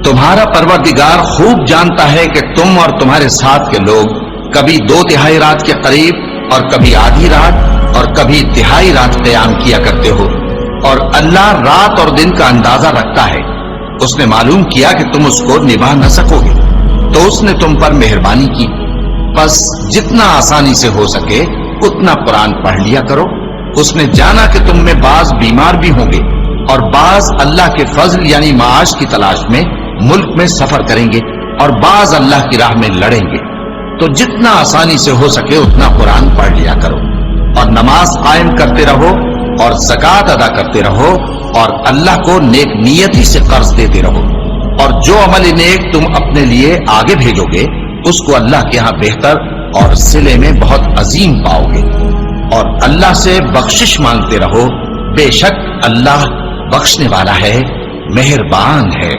तुम्हारा परवरदिगार खूब जानता है कि तुम और तुम्हारे साथ के लोग कभी 2/3 रात के करीब और कभी आधी रात और कभी तिहाई रात क़याम किया करते हो, और अल्लाह रात और दिन का अंदाजा रखता है। उसने मालूम किया कि तुम उसको निभा न सकोगे, तो उसने तुम पर मेहरबानी की। बस जितना आसानी से हो सके उतना कुरान पढ़ लिया करो। उसने जाना कि तुम में बाज बीमार भी होंगे और बाज अल्लाह के फजल यानी माश की तलाश में मुल्क में सफर करेंगे और बाज अल्लाह की राह में लड़ेंगे। तो जितना आसानी से हो सके उतना कुरान पढ़ लिया करो और नमाज कायम करते रहो और ज़कात अदा करते रहो और अल्लाह को नेक नियति से कर्ज देते रहो। और जो अमल नेक तुम अपने लिए आगे भेजोगे उसको अल्लाह के यहां बेहतर और सिले में बहुत अजीम पाओगे। और अल्लाह से बख्शिश मांगते रहो, बेशक अल्लाह बख्शने वाला है, मेहरबान है।